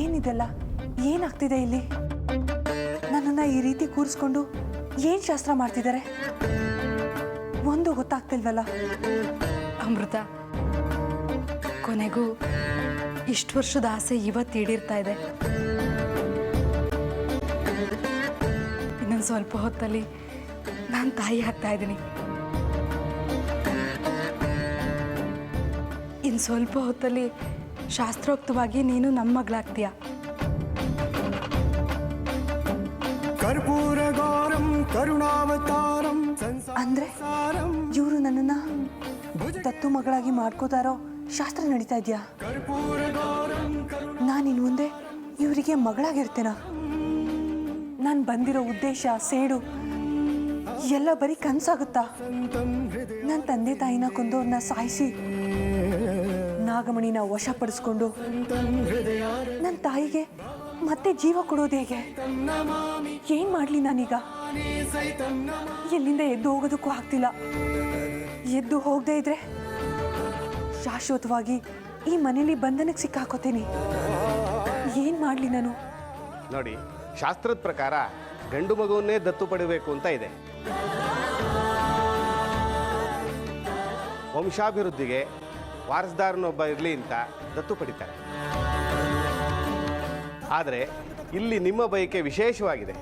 ಏನಿದೆಲ್ಲ? ಏನಾಗ್ತಿದೆ ಇಲ್ಲಿ? ನನ್ನನ್ನು ಈ ರೀತಿ ಕೂರಿಸ್ಕೊಂಡು ಏನು ಶಾಸ್ತ್ರ ಮಾಡ್ತಿದ್ದಾರೆ? ಒಂದು ಗೊತ್ತಾಗ್ತಿಲ್ವಲ್ಲ. ಅಮೃತ, ಕೊನೆಗೂ ಇಷ್ಟು ವರ್ಷದ ಆಸೆ ಇವತ್ತು ಈಡೇರ್ತಾ ಇದೆ. ಇನ್ನೊಂದು ಸ್ವಲ್ಪ ಹೊತ್ತಲ್ಲಿ ನಾನು ತಾಯಿ ಆಗ್ತಾ ಇದ್ದೀನಿ. ಇನ್ನು ಸ್ವಲ್ಪ ಹೊತ್ತಲ್ಲಿ ಶಾಸ್ತ್ರೋಕ್ತವಾಗಿ ನೀನು ನಮ್ಮ ಮಗಳಾಗ್ತೀಯ. ಅಂದ್ರೆ ಇವರು ನನ್ನನ್ನ ದತ್ತು ಮಗಳಾಗಿ ಮಾಡ್ಕೋತಾರೋ ಶಾಸ್ತ್ರ ನಡೀತಾ ಇದೆಯಾ? ನಾನಿನ್ ಮುಂದೆ ಇವರಿಗೆ ಮಗಳಾಗಿರ್ತೇನ? ನಾನು ಬಂದಿರೋ ಉದ್ದೇಶ, ಸೇಡು ಎಲ್ಲ ಬರೀ ಕನಸಾಗುತ್ತಾ? ನನ್ನ ತಂದೆ ತಾಯಿನ ಕೊಂದವ್ರನ್ನ ಸಾಯಿಸಿ ನಾಗಮಣಿನ ವಶಪಡಿಸ್ಕೊಂಡು ನನ್ನ ತಾಯಿಗೆ ಮತ್ತೆ ಜೀವ ಕೊಡೋದು ಹೇಗೆ? ಏನ್ ಮಾಡ್ಲಿ ನಾನೀಗ? ಎಲ್ಲಿಂದ ಎದ್ದು ಹೋಗೋದಕ್ಕೂ ಆಗ್ತಿಲ್ಲ. ಎದ್ದು ಹೋಗದೆ ಇದ್ರೆ ಶಾಶ್ವತವಾಗಿ ಈ ಮನೇಲಿ ಬಂಧನಕ್ಕೆ ಸಿಕ್ಕಾಕೋತೀನಿ. ಏನ್ ಮಾಡ್ಲಿ ನಾನು? ನೋಡಿ, ಶಾಸ್ತ್ರದ ಪ್ರಕಾರ ಗಂಡು ಮಗುವನ್ನೇ ದತ್ತು ಪಡಿಬೇಕು ಅಂತ ಇದೆ. ವಂಶಾಭಿವೃದ್ಧಿಗೆ ವಾರಸ್ದಾರನೊಬ್ಬ ಇರಲಿ ಅಂತ ದತ್ತು ಪಡಿತಾರೆ. ಆದರೆ ಇಲ್ಲಿ ನಿಮ್ಮ ಬಯಕೆ ವಿಶೇಷವಾಗಿದೆ.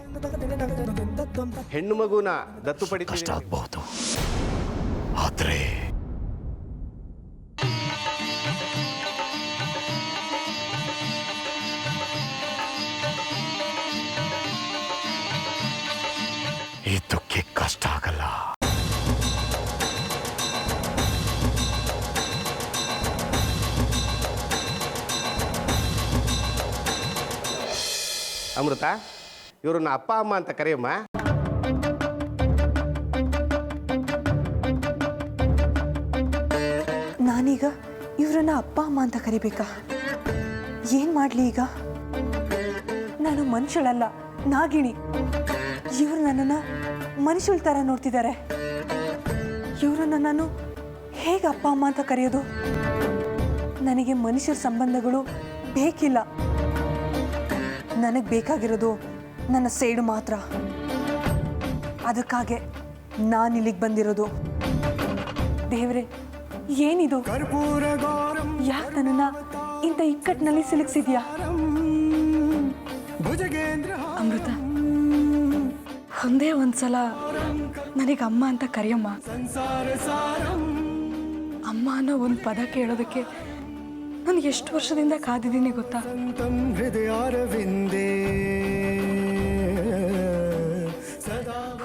ಹೆಣ್ಣು ಮಗುನ ದತ್ತು ಕಷ್ಟ ಆಗಬಹುದು, ಆದರೆ ಇದಕ್ಕೆ ಕಷ್ಟ ಆಗಲ್ಲ. ಅಮೃತ, ಇವ್ರನ್ನ ಅಪ್ಪ ಅಮ್ಮ ಅಂತ ಕರೆಯಮ್ಮ. ನಾನೀಗ ಇವ್ರನ್ನ ಅಪ್ಪ ಅಮ್ಮ ಅಂತ ಕರಿಬೇಕಾ? ಏನ್ ಮಾಡ್ಲಿ ಈಗ? ನಾನು ಮನುಷ್ಯಳಲ್ಲ, ನಾಗಿಣಿ. ಇವರು ನನ್ನನ್ನ ಮನುಷ್ಯಳ ಥರ ನೋಡ್ತಿದ್ದಾರೆ. ಇವ್ರನ್ನ ನಾನು ಹೇಗೆ ಅಪ್ಪ ಅಮ್ಮ ಅಂತ ಕರೆಯೋದು? ನನಗೆ ಮನುಷ್ಯರ ಸಂಬಂಧಗಳು ಬೇಕಿಲ್ಲ. ನನಗೆ ಬೇಕಾಗಿರೋದು ನನ್ನ ಸೇಡು ಮಾತ್ರ. ಅದಕ್ಕಾಗೆ ನಾನು ಇಲ್ಲಿಗೆ ಬಂದಿರೋದು. ದೇವ್ರೆ, ಏನಿದು? ಯಾಕೆ ನನ್ನನ್ನ ಇಂಥ ಇಕ್ಕಟ್ಟಿನಲ್ಲಿ ಸಿಲುಕಿಸಿದ್ಯಾ? ಅಮೃತ, ಒಂದೇ ಒಂದ್ಸಲ ನನಗೆ ಅಮ್ಮ ಅಂತ ಕರೆಯಮ್ಮ. ಅಮ್ಮ ಅನ್ನೋ ಒಂದು ಪದ ಕೇಳೋದಕ್ಕೆ ನಾನು ಎಷ್ಟು ವರ್ಷದಿಂದ ಕಾದಿದ್ದೀನಿ ಗೊತ್ತಾ?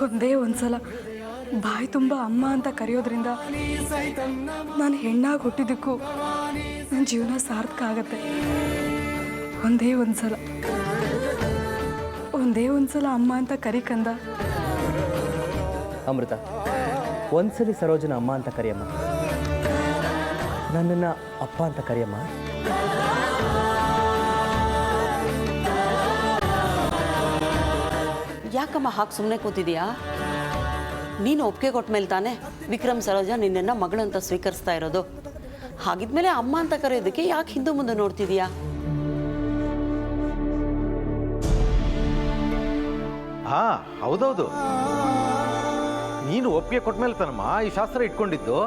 ಒಂದೇ ಒಂದ್ಸಲ ಬಾಯಿ ತುಂಬ ಅಮ್ಮ ಅಂತ ಕರೆಯೋದ್ರಿಂದ ನಾನು ಹೆಣ್ಣಾಗಿ ಹುಟ್ಟಿದ್ದಕ್ಕೂ ನನ್ನ ಜೀವನ ಸಾರ್ಥಕ ಆಗತ್ತೆ. ಒಂದೇ ಒಂದ್ಸಲ ಅಮ್ಮ ಅಂತ ಕರಿಕಂದ. ಅಮೃತ, ಒಂದ್ಸಲಿ ಸರೋಜನ ಅಮ್ಮ ಅಂತ ಕರೆಯಮ್ಮ. ನನ್ನನ್ನು ಅಪ್ಪ ಅಂತ ಕರೆಯಮ್ಮ. ಯಾಕಮ್ಮ ಹಾಗೆ ಸುಮ್ಮನೆ ಕೂತಿದೀಯಾ? ನೀನು ಒಪ್ಪಿಗೆ ಕೊಟ್ಟ ಮೇಲೆ ತಾನೇ ವಿಕ್ರಮ್ ಸರೋಜ ನಿನ್ನನ್ನು ಮಗಳು ಅಂತ ಸ್ವೀಕರಿಸ್ತಾ ಇರೋದು. ಹಾಗಿದ್ಮೇಲೆ ಅಮ್ಮ ಅಂತ ಕರೆಯೋದಕ್ಕೆ ಯಾಕೆ ಹಿಂದೆ ಮುಂದೆ ನೋಡ್ತಿದೀಯಾ? ಹಾ, ಹೌದೌದು. ನೀನು ಒಪ್ಪಿಗೆ ಕೊಟ್ಟ ಮೇಲೆ ತಾನಮ್ಮ ಈ ಶಾಸ್ತ್ರ ಇಟ್ಕೊಂಡಿದ್ದು.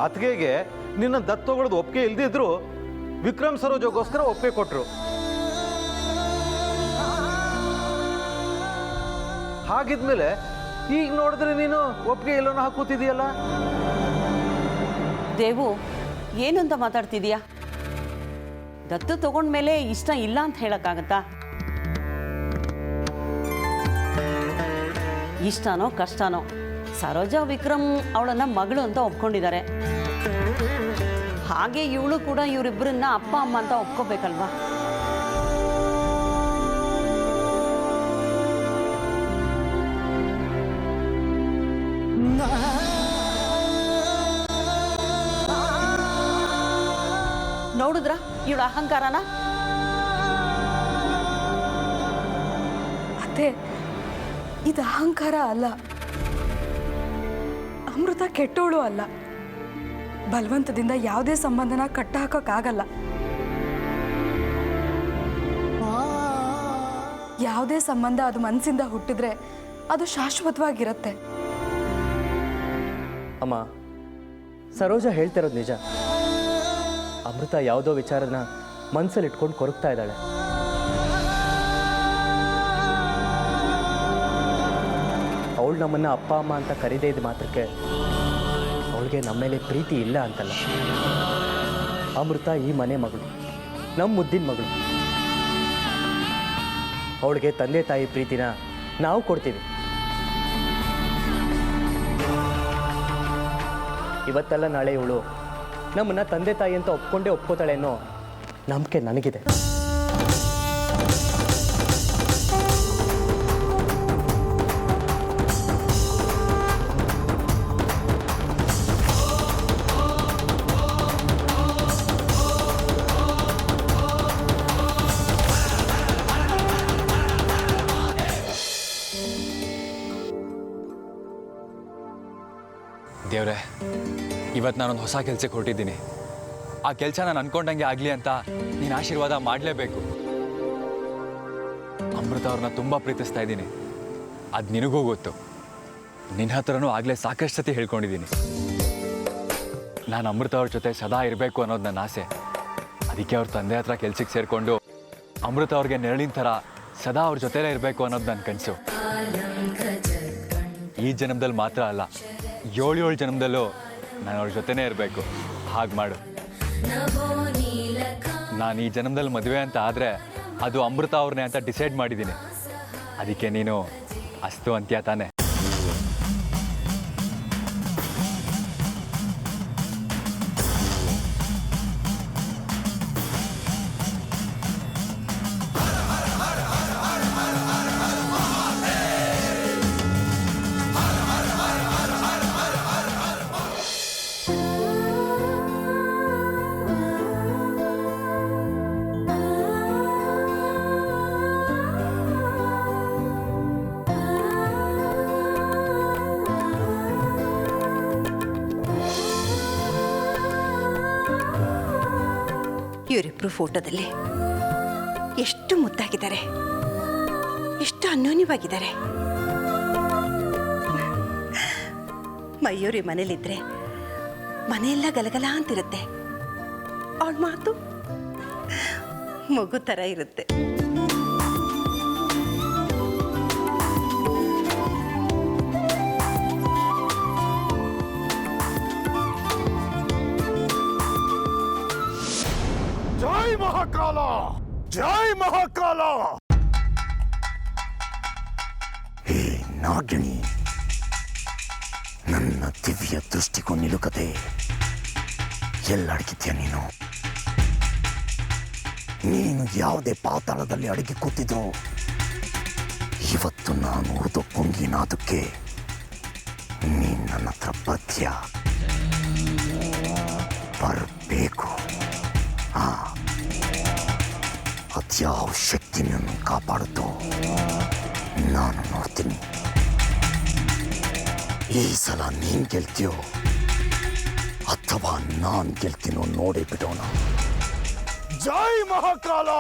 ಅತ್ಗೆಗೆ ನಿನ್ನ ದತ್ತೋಗಳದ್ದು ಒಪ್ಪಿಗೆ ಇಲ್ದಿದ್ರು ವಿಕ್ರಮ್ ಸರೋಜಗೋಸ್ಕರ ಒಪ್ಪಿಗೆ ಕೊಟ್ರು. ಹಾಗಿದ್ಮೇಲೆ ಈಗ ನೋಡಿದ್ರೆ ನೀನು ಒಪ್ಪಿಗೆ ಎಲ್ಲೋನ ಹಾಕೂತಿದೀಯಲ್ಲ. ದೇವು, ಏನು ಅಂತ ಮಾತಾಡ್ತಿದೀಯಾ? ದತ್ತು ತಗೊಂಡ್ಮೇಲೆ ಇಷ್ಟ ಇಲ್ಲ ಅಂತ ಹೇಳಕ್ಕಾಗತ್ತಾ? ಇಷ್ಟನೋ ಕಷ್ಟನೋ ಸರೋಜಾ ವಿಕ್ರಮ್ ಅವಳನ್ನ ಮಗಳು ಅಂತ ಒಪ್ಕೊಂಡಿದ್ದಾರೆ. ಹಾಗೆ ಇವಳು ಕೂಡ ಇವರಿಬ್ಬರನ್ನ ಅಪ್ಪ ಅಮ್ಮ ಅಂತ ಒಪ್ಕೋಬೇಕಲ್ವಾ? ನೋಡಿದ್ರ ಇವಳ ಅಹಂಕಾರನ? ಅತ್ತೆ, ಇದು ಅಹಂಕಾರ ಅಲ್ಲ. ಅಮೃತ ಕೆಟ್ಟೋಳು ಅಲ್ಲ. ಬಲವಂತದಿಂದ ಯಾವುದೇ ಸಂಬಂಧನ ಕಟ್ಟ ಹಾಕೋಕ್ಕಾಗಲ್ಲ. ಯಾವುದೇ ಸಂಬಂಧ ಅದು ಮನಸ್ಸಿಂದ ಹುಟ್ಟಿದ್ರೆ ಅದು ಶಾಶ್ವತವಾಗಿರುತ್ತೆ. ಅಮ್ಮ, ಸರೋಜ ಹೇಳ್ತಿರೋದು ನಿಜ. ಅಮೃತ ಯಾವುದೋ ವಿಚಾರನ ಮನಸ್ಸಲ್ಲಿ ಇಟ್ಕೊಂಡು ಕೊರಗ್ತಾ ಇದ್ದಾಳೆ. ಅವಳು ನಮ್ಮನ್ನು ಅಪ್ಪ ಅಮ್ಮ ಅಂತ ಕರೀದೇ ಇದ್ದ ಮಾತ್ರಕ್ಕೆ ಅವಳಿಗೆ ನಮ್ಮ ಮೇಲೆ ಪ್ರೀತಿ ಇಲ್ಲ ಅಂತಲ್ಲ. ಅಮೃತ ಈ ಮನೆ ಮಗಳು, ನಮ್ಮ ಮುದ್ದಿನ ಮಗಳು. ಅವಳಿಗೆ ತಂದೆ ತಾಯಿ ಪ್ರೀತಿನ ನಾವು ಕೊಡ್ತೀವಿ. ಇವತ್ತಲ್ಲ ನಾಳೆ ಇವಳು ನಮ್ಮನ್ನ ತಂದೆ ತಾಯಿ ಅಂತ ಒಪ್ಕೊಂಡೇ ಒಪ್ಕೋತಾಳೆ ಅನ್ನೋ ನಂಬಿಕೆ ನನಗಿದೆ. ದೇವ್ರೆ, ಇವತ್ತು ನಾನೊಂದು ಹೊಸ ಕೆಲಸಕ್ಕೆ ಹೊರಟಿದ್ದೀನಿ. ಆ ಕೆಲಸ ನಾನು ಅನ್ಕೊಂಡಂಗೆ ಆಗಲಿ ಅಂತ ನೀನು ಆಶೀರ್ವಾದ ಮಾಡಲೇಬೇಕು. ಅಮೃತ ಅವ್ರನ್ನ ತುಂಬ ಪ್ರೀತಿಸ್ತಾ ಇದ್ದೀನಿ, ಅದು ನಿನಗೂ ಗೊತ್ತು. ನಿನ್ನ ಹತ್ರನೂ ಆಗಲೇ ಸಾಕಷ್ಟು ಸತಿ ಹೇಳ್ಕೊಂಡಿದ್ದೀನಿ. ನಾನು ಅಮೃತ ಅವ್ರ ಜೊತೆ ಸದಾ ಇರಬೇಕು ಅನ್ನೋದು ನನ್ನ ಆಸೆ. ಅದಕ್ಕೆ ಅವ್ರ ತಂದೆ ಹತ್ರ ಕೆಲ್ಸಕ್ಕೆ ಸೇರಿಕೊಂಡು ಅಮೃತ ಅವ್ರಿಗೆ ನೆರಳಿನ ಥರ ಸದಾ ಅವ್ರ ಜೊತೆಲೇ ಇರಬೇಕು ಅನ್ನೋದು ನನ್ನ ಕನಸು. ಈ ಜನ್ಮದಲ್ಲಿ ಮಾತ್ರ ಅಲ್ಲ, 7 ಜನ್ಮದಲ್ಲೂ ನಾನು ಅವ್ರ ಜೊತೆನೇ ಇರಬೇಕು. ಹಾಗೆ ಮಾಡು. ನಾನು ಈ ಜನ್ಮದಲ್ಲಿ ಮದುವೆ ಅಂತ ಆದರೆ ಅದು ಅಮೃತ ಅವ್ರನ್ನೇ ಅಂತ ಡಿಸೈಡ್ ಮಾಡಿದ್ದೀನಿ. ಅದಕ್ಕೆ ನೀನು ಅಸ್ತು ಅಂತ್ಯ ತಾನೆ? ಇವರಿಬ್ರು ಫೋಟೋದಲ್ಲಿ ಎಷ್ಟು ಮುದ್ದಾಗಿದ್ದಾರೆ, ಎಷ್ಟು ಅನ್ಯೋನ್ಯವಾಗಿದ್ದಾರೆ. ಮಯೂರಿ ಮನೇಲಿದ್ರೆ ಮನೆಯೆಲ್ಲ ಗಲಗಲ ಅಂತಿರುತ್ತೆ. ಅವಳ ಮಾತು ಮಗು ಥರ ಇರುತ್ತೆ. ಜೈ ಮಹಾಕಾಲ, ಜೈ ಮಹಾಕಾಲ. ಹೇ ನಾಗಿಣಿ, ನನ್ನ ದಿವ್ಯ ದೃಷ್ಟಿಗೂ ನಿಲುಕದೆ ಎಲ್ಲಡಗಿದ್ಯಾ ನೀನು? ನೀನು ಯಾವುದೇ ಪಾತಾಳದಲ್ಲಿ ಅಡಗಿ ಕೂತಿದ್ರು ಇವತ್ತು ನಾನು ಉರಿದು ಪುಂಗಿನಾದಕ್ಕೆ ನೀನು ನನ್ನ ಹತ್ರ ಪದ್ಯ ಬರಬೇಕು. ಅದ್ಯಾವ ಶಕ್ತಿ ನನ್ನ ಕಾಪಾಡುತ್ತೋ ನಾನು ನೋಡ್ತೀನಿ. ಈ ಸಲ ನೀನ್ ಗೆಲ್ತೀಯೋ ಅಥವಾ ನಾನ್ ಗೆಲ್ತೀನೋ ನೋಡೇ ಬಿಡೋಣ. ಜೈ ಮಹಾಕಾಲ.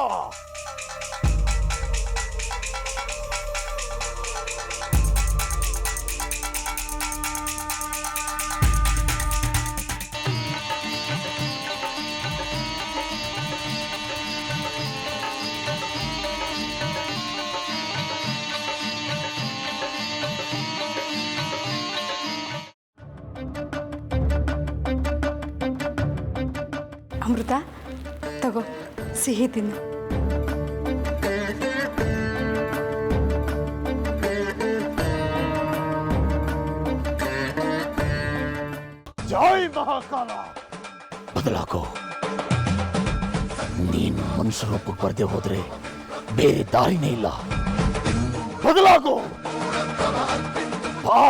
ಅಮೃತ, ತಗೋ ಸಿಹಿ ತಿನ್ನು. ಜೈ ಮಹಾಕಾಲ. ಬದಲಾಗೋ. ನೀನು ಮನುಷ್ಯ ರೂಪಕ್ಕೆ ಬರದೆ ಹೋದ್ರೆ ಬೇರೆ ದಾರಿನೇ ಇಲ್ಲ. ಬದಲಾಗೋ. ಬಾ.